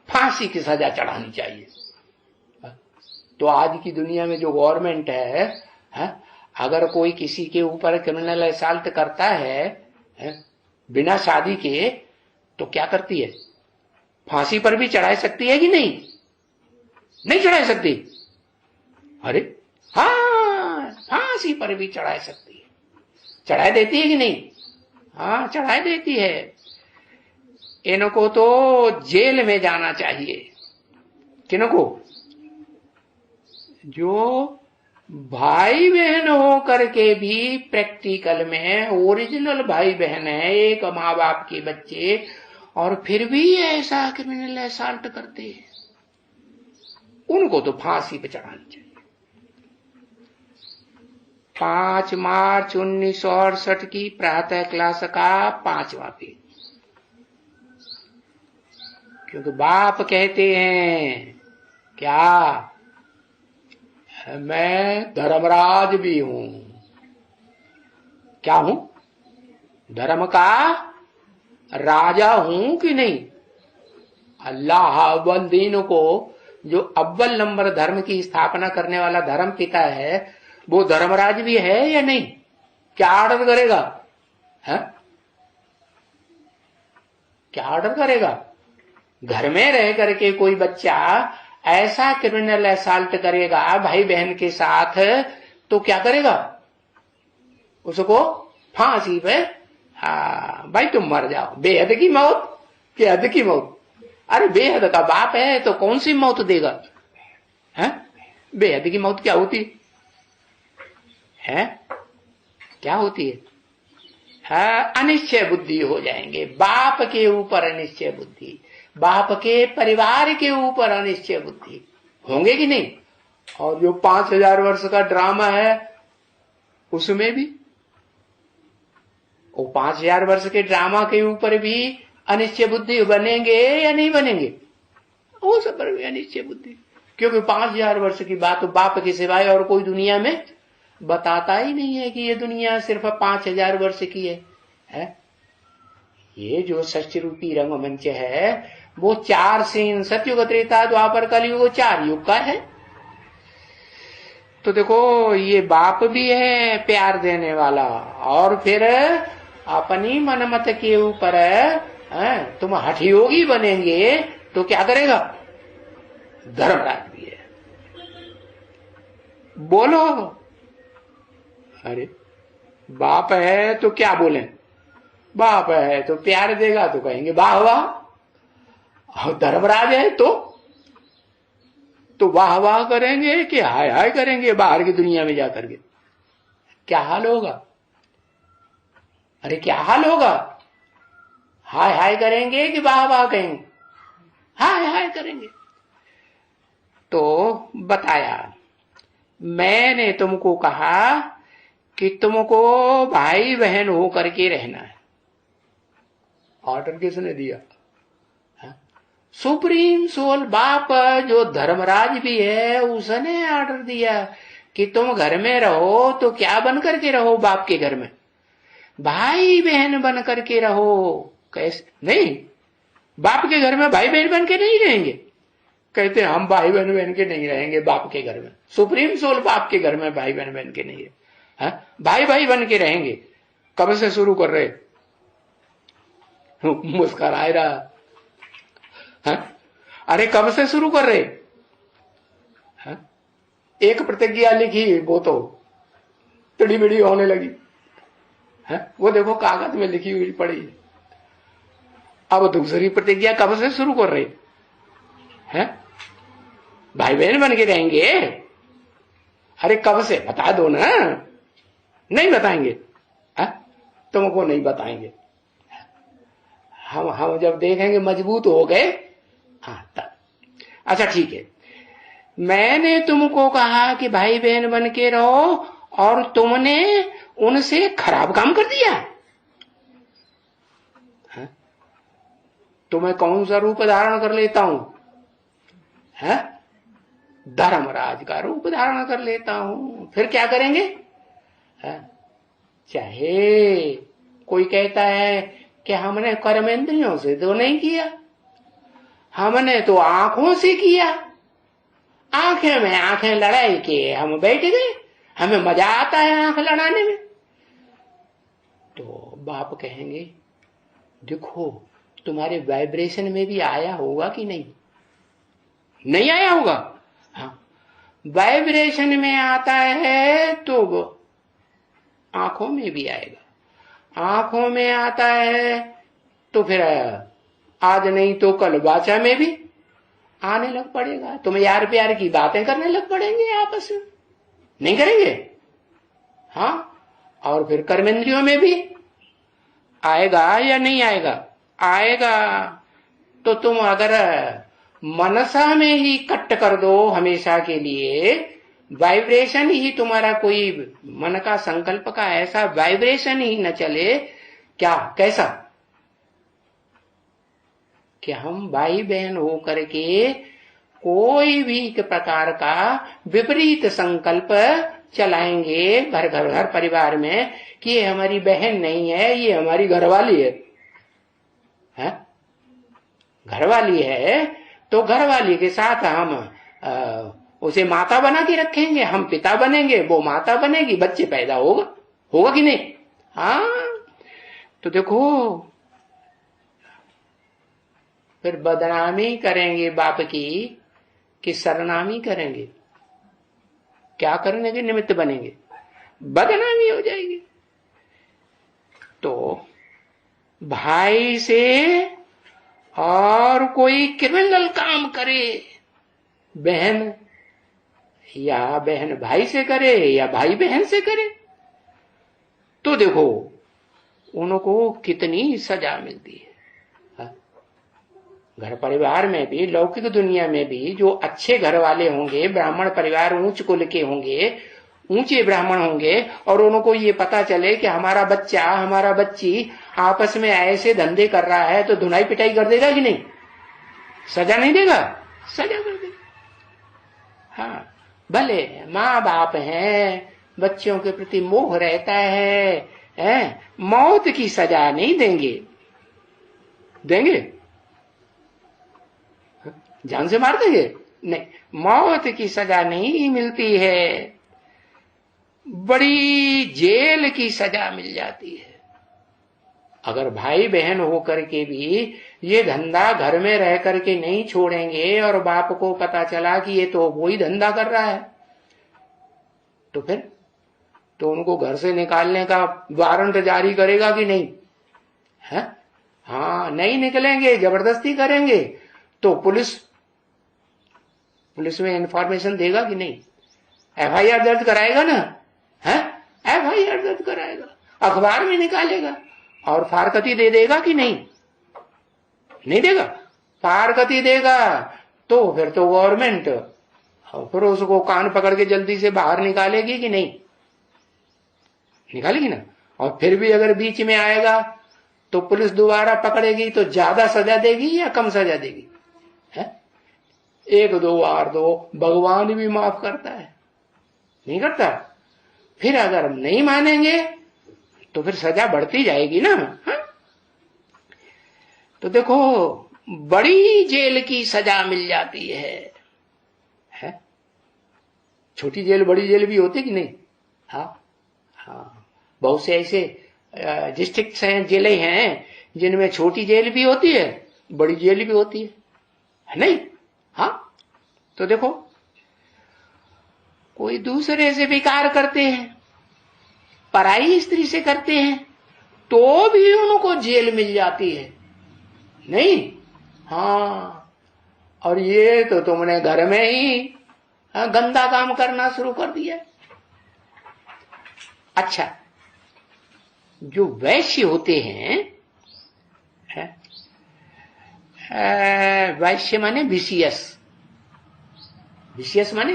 [SPEAKER 1] फांसी की सजा चढ़ानी चाहिए। तो आज की दुनिया में जो गवर्नमेंट है, अगर कोई किसी के ऊपर क्रिमिनल असॉल्ट करता है बिना शादी के, तो क्या करती है? फांसी पर भी चढ़ा सकती है कि नहीं? नहीं चढ़ा सकती। अरे हाँ, फांसी पर भी चढ़ा सकती है। चढ़ा देती है कि नहीं? हाँ, चढ़ा देती है। इनको तो जेल में जाना चाहिए। किनको? जो भाई बहन हो करके भी प्रैक्टिकल में ओरिजिनल भाई बहन है, एक माँ बाप के बच्चे, और फिर भी ऐसा क्रिमिनल असॉल्ट करते हैं, उनको तो फांसी पे चढ़ानी चाहिए। 5 मार्च 1968 की प्रातः क्लास का 5वां पेज। क्योंकि बाप कहते हैं क्या? मैं धर्मराज भी हूं। क्या हूं? धर्म का राजा हूं कि नहीं? अल्लाह अव्वल दीन को, जो अव्वल नंबर धर्म की स्थापना करने वाला धर्म पिता है, वो धर्मराज भी है या नहीं? क्या ऑर्डर करेगा? है क्या ऑर्डर करेगा? घर में रह करके कोई बच्चा ऐसा क्रिमिनल असॉल्ट करेगा भाई बहन के साथ, तो क्या करेगा? उसको फांसी पे, हाँ भाई तुम मर जाओ, बेहद की मौत, कि हद की मौत। अरे बेहद का बाप है तो कौन सी मौत देगा? है बेहद की मौत क्या होती है? क्या होती है? अनिश्चय बुद्धि हो जाएंगे, बाप के ऊपर अनिश्चय बुद्धि, बाप के परिवार के ऊपर अनिश्चय बुद्धि होंगे कि नहीं? और जो 5000 वर्ष का ड्रामा है उसमें भी वो 5000 वर्ष के ड्रामा के ऊपर भी अनिश्चय बुद्धि बनेंगे या नहीं बनेंगे? वो सब पर भी अनिश्चय बुद्धि, क्योंकि 5000 वर्ष की बात तो बाप के सिवाय और कोई दुनिया में बताता ही नहीं है कि ये दुनिया सिर्फ 5000 वर्ष की है? ये जो सृष्टि रूपी रंगमंच है वो 4 सेन सतयुग त्रेता द्वापर कलयुग 4 युग का है। तो देखो ये बाप भी है प्यार देने वाला, और फिर अपनी मनमत के ऊपर तुम हठयोगी बनेंगे तो क्या करेगा? धर्मराज भी है। बोलो, अरे बाप है तो क्या बोले? बाप है तो प्यार देगा तो कहेंगे वाह वाह, और धर्मराज है तो वाह वाह करेंगे कि हाय हाय करेंगे बाहर की दुनिया में जाकर के? क्या हाल होगा? अरे क्या हाल होगा? हाय हाय करेंगे कि वाह वाह कहेंगे? हाय हाय करेंगे। तो बताया, मैंने तुमको कहा कि तुमको भाई बहन हो करके रहना है। ऑर्डर किसने दिया? सुप्रीम सोल बाप जो धर्मराज भी है उसने ऑर्डर दिया कि तुम घर में रहो तो क्या बन करके रहो? बाप के घर में भाई बहन बन करके रहो। कैसे नहीं? बाप के घर में भाई बहन बन के नहीं रहेंगे। कहते हम भाई बहन बन के नहीं रहेंगे बाप के घर में। सुप्रीम सोल बाप के घर में भाई बहन बन के नहीं है, भाई भाई बन के रहेंगे। कब से शुरू कर रहे? मुस्कुराए रहा है? अरे कब से शुरू कर रहे? एक प्रतिज्ञा लिखी वो तो टिड़ी बिड़ी होने लगी है, वो देखो कागज में लिखी हुई पड़ी। अब दूसरी प्रतिज्ञा कब से शुरू कर रहे हैं? भाई बहन बन के रहेंगे। अरे कब से बता दो ना। नहीं बताएंगे, तुमको नहीं बताएंगे। हम जब देखेंगे मजबूत हो गए, हाँ तब। अच्छा ठीक है, मैंने तुमको कहा कि भाई बहन बन के रहो और तुमने उनसे खराब काम कर दिया। तो मैं कौन सा रूप धारण कर लेता हूं? धर्मराज का रूप धारण कर लेता हूं। फिर क्या करेंगे? चाहे कोई कहता है कि हमने कर्मेंद्रियों से तो नहीं किया, हमने तो आंखों से किया, आंखें में आंखें लड़ाई के हम बैठ गए, हमें मजा आता है आंख लड़ाने में। तो बाप कहेंगे देखो तुम्हारे वाइब्रेशन में भी आया होगा कि नहीं? नहीं आया होगा। हाँ, वाइब्रेशन में आता है तो आंखों में भी आएगा, आंखों में आता है तो फिर आज नहीं तो कल वाचा में भी आने लग पड़ेगा। तुम यार प्यार की बातें करने लग पड़ेंगे आपस में, नहीं करेंगे? हाँ, और फिर कर्मेंद्रियों में भी आएगा या नहीं आएगा? आएगा। तो तुम अगर मनसा में ही कट कर दो हमेशा के लिए, वाइब्रेशन ही तुम्हारा कोई मन का संकल्प का ऐसा वाइब्रेशन ही न चले, क्या कैसा कि हम भाई बहन हो करके कोई भी प्रकार का विपरीत संकल्प चलाएंगे घर परिवार में कि ये हमारी बहन नहीं है, ये हमारी घरवाली है, घरवाली है तो घरवाली के साथ हम उसे माता बना के रखेंगे, हम पिता बनेंगे, वो माता बनेगी, बच्चे पैदा होगा, होगा कि नहीं? हाँ, तो देखो फिर बदनामी करेंगे बाप की कि सरनामी करेंगे? क्या करने के निमित्त बनेंगे? बदनामी हो जाएगी। तो भाई से और कोई क्रिमिनल काम करे, बहन या बहन भाई से करे या भाई बहन से करे, तो देखो उनको कितनी सजा मिलती है। घर परिवार में भी, लौकिक दुनिया में भी जो अच्छे घर वाले होंगे, ब्राह्मण परिवार, उच्च कुल के होंगे, ऊंचे ब्राह्मण होंगे, और उनको ये पता चले कि हमारा बच्चा, हमारा बच्ची आपस में ऐसे धंधे कर रहा है, तो धुनाई पिटाई कर देगा कि नहीं? सजा नहीं देगा? सजा कर देगा। हाँ, भले माँ बाप हैं, बच्चों के प्रति मोह रहता है, मौत की सजा नहीं देंगे। देंगे? जान से मार देंगे? नहीं, मौत की सजा नहीं मिलती है, बड़ी जेल की सजा मिल जाती है। अगर भाई बहन हो करके भी ये धंधा घर में रह करके नहीं छोड़ेंगे और बाप को पता चला कि ये तो वही धंधा कर रहा है, तो फिर तो उनको घर से निकालने का वारंट जारी करेगा कि नहीं? है? हाँ, नहीं निकलेंगे, जबरदस्ती करेंगे, तो पुलिस में इंफॉर्मेशन देगा कि नहीं? एफआईआर दर्ज कराएगा ना? है? एफआईआर दर्ज कराएगा, अखबार में निकालेगा, और फारकती दे देगा कि नहीं? नहीं देगा? फारकती देगा तो फिर तो गवर्नमेंट फिर उसको कान पकड़ के जल्दी से बाहर निकालेगी कि नहीं? निकालेगी ना। और फिर भी अगर बीच में आएगा तो पुलिस दोबारा पकड़ेगी तो ज्यादा सजा देगी या कम सजा देगी? है? 1-2 बार तो भगवान भी माफ करता है, नहीं करता? फिर अगर नहीं मानेंगे तो फिर सजा बढ़ती जाएगी ना। हा? तो देखो बड़ी जेल की सजा मिल जाती है। छोटी जेल बड़ी जेल भी होती कि नहीं? हाँ हाँ, बहुत से ऐसे डिस्ट्रिक्ट हैं, जेलें हैं जिनमें छोटी जेल भी होती है, बड़ी जेल भी होती है नहीं? हाँ, तो देखो कोई दूसरे से विकार करते हैं, पराई स्त्री से करते हैं, तो भी उनको जेल मिल जाती है नहीं? हाँ, और ये तो तुमने घर में ही गंदा काम करना शुरू कर दिया। अच्छा, जो वैश्य होते हैं, वैश्य माने विशियस, विशियस माने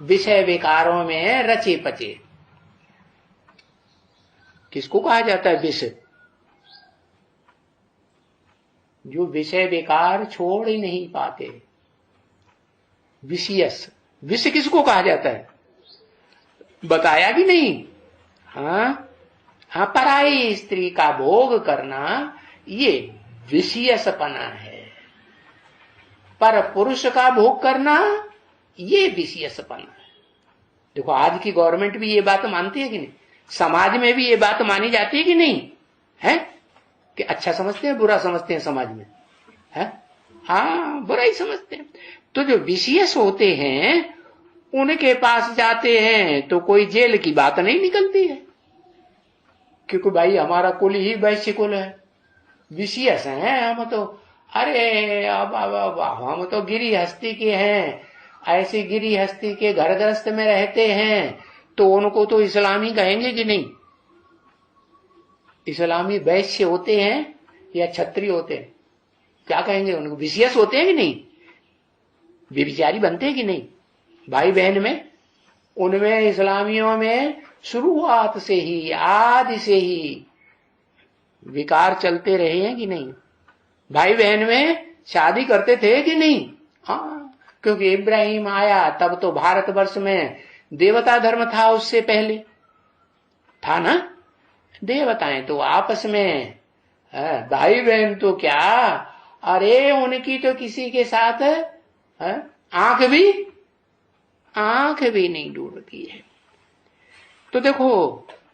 [SPEAKER 1] विषय विकारों में रचे पचे। किसको कहा जाता है विष? जो विषय विकार छोड़ ही नहीं पाते, विशियस। विष किसको कहा जाता है? बताया भी नहीं। हाँ हाँ, पराई स्त्री का भोग करना ये विषयसपना है, पर पुरुष का भोग करना ये विषयसपना है। देखो आज की गवर्नमेंट भी ये बात मानती है कि नहीं? समाज में भी ये बात मानी जाती है कि नहीं? है कि अच्छा समझते हैं, बुरा समझते हैं समाज में? है? हाँ, बुरा ही समझते हैं। तो जो विशेष होते हैं उनके पास जाते हैं तो कोई जेल की बात नहीं निकलती है, क्योंकि भाई हमारा कुल ही वैश्य कुल है, विशेष हैं हम तो। अरे अब हम तो गिरी हस्ती के हैं, ऐसी गिरी हस्ती के घर गृहस्थ में रहते हैं, तो उनको तो इस्लामी कहेंगे कि नहीं? इस्लामी वैश्य होते हैं या क्षत्रिय होते हैं, क्या कहेंगे उनको? विशेष होते हैं कि नहीं? व्यभिचारी बनते हैं कि नहीं? भाई बहन में, उनमें इस्लामियों में शुरुआत से ही, आदि से ही विकार चलते रहे हैं कि नहीं? भाई बहन में शादी करते थे कि नहीं? हाँ, क्योंकि इब्राहिम आया तब तो भारतवर्ष में देवता धर्म था, उससे पहले था ना? देवताएं तो आपस में, भाई बहन तो क्या, अरे उनकी तो किसी के साथ आंख भी नहीं डूबती है। तो देखो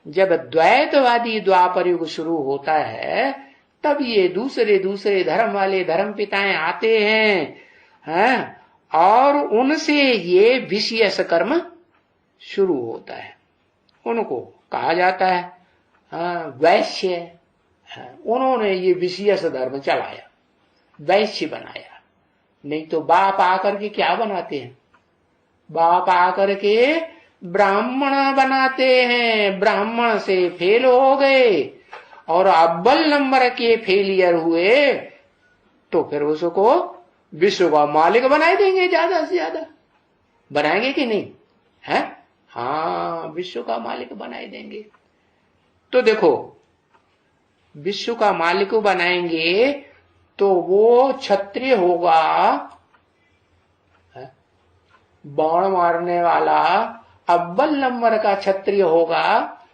[SPEAKER 1] जब द्वैतवादी द्वापर युग शुरू होता है तब ये दूसरे दूसरे धर्म वाले धर्म पिताएं आते हैं, और उनसे ये विशेष कर्म शुरू होता है। उनको कहा जाता है वैश्य। उन्होंने ये विशेष धर्म चलाया, वैश्य बनाया। नहीं तो बाप आकर के क्या बनाते हैं? बाप आकर के ब्राह्मण बनाते हैं। ब्राह्मण से फेल हो गए और अव्वल नंबर के फेलियर हुए तो फिर उसको विश्व का मालिक बनाए देंगे। ज्यादा से ज्यादा बनाएंगे कि नहीं है? हाँ, विश्व का मालिक बनाए देंगे। तो देखो, विश्व का मालिक बनाएंगे तो वो क्षत्रिय होगा, बाण मारने वाला अव्वल नंबर का क्षत्रिय होगा,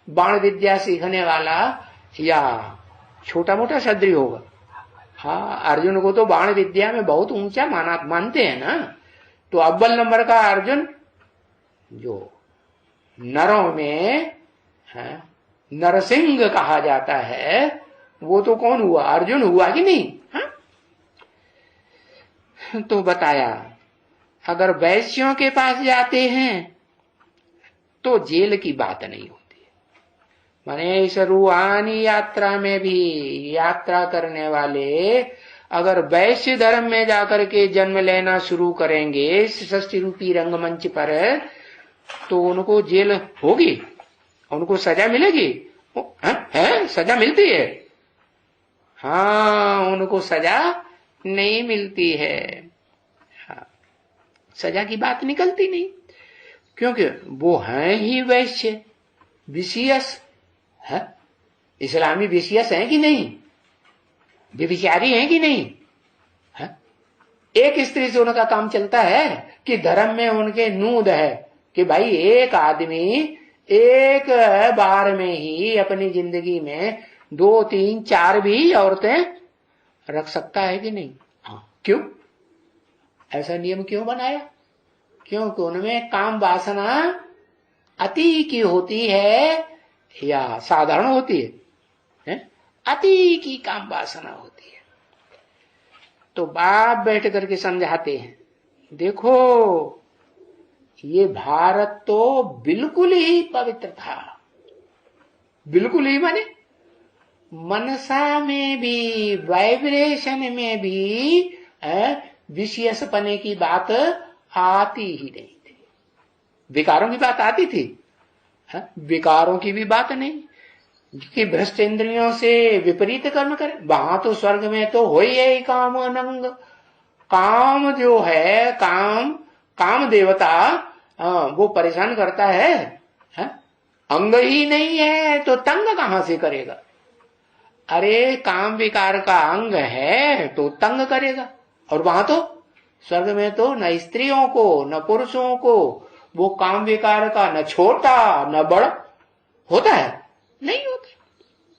[SPEAKER 1] बाण विद्या सीखने वाला, या छोटा मोटा क्षत्रिय होगा? हाँ, अर्जुन को तो बाण विद्या में बहुत ऊंचा मानते हैं ना। तो अव्वल नंबर का अर्जुन, जो नरों में नरसिंह कहा जाता है, वो तो कौन हुआ? अर्जुन हुआ कि नहीं? हाँ? तो बताया, अगर वैश्यों के पास जाते हैं तो जेल की बात नहीं होती। माने इस रूहानी यात्रा में भी यात्रा करने वाले अगर वैश्य धर्म में जाकर के जन्म लेना शुरू करेंगे इस षष्ठी रूपी रंगमंच पर, तो उनको जेल होगी, उनको सजा मिलेगी। है? सजा मिलती है? हाँ, उनको सजा नहीं मिलती है। हाँ, सजा की बात निकलती नहीं, क्योंकि वो हैं ही वैश्य, विशियस है। इस्लामी विशियस हैं कि नहीं? व्यभिचारी हैं कि नहीं है? एक स्त्री से उनका काम चलता है कि धर्म में उनके नूद है कि भाई एक आदमी एक बार में ही अपनी जिंदगी में 2, 3, 4 भी औरतें रख सकता है कि नहीं? हाँ, क्यों ऐसा नियम क्यों बनाया? क्योंकि उनमें काम वासना अति की होती है या साधारण होती है? अति की काम वासना होती है। तो बाप बैठ करके समझाते हैं, देखो ये भारत तो बिल्कुल ही पवित्र था। बिल्कुल ही माने मनसा में भी, वाइब्रेशन में भी विशेषपने की बात आती ही नहीं थी। विकारों की बात आती थी? विकारों की भी बात नहीं कि भ्रष्ट इंद्रियों से विपरीत कर्म करे। वहां तो स्वर्ग में तो हो ही काम अनंग। काम जो है, काम देवता वो परेशान करता है? अंग ही नहीं है तो तंग कहां से करेगा? अरे काम विकार का अंग है तो तंग करेगा। और वहां तो स्वर्ग में तो न स्त्रियों को न पुरुषों को वो काम विकार का न छोटा न बड़ा होता है, नहीं होता।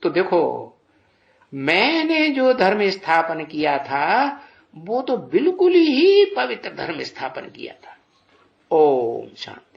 [SPEAKER 1] तो देखो, मैंने जो धर्म स्थापन किया था वो तो बिल्कुल ही पवित्र धर्म स्थापन किया था। ओम शांति।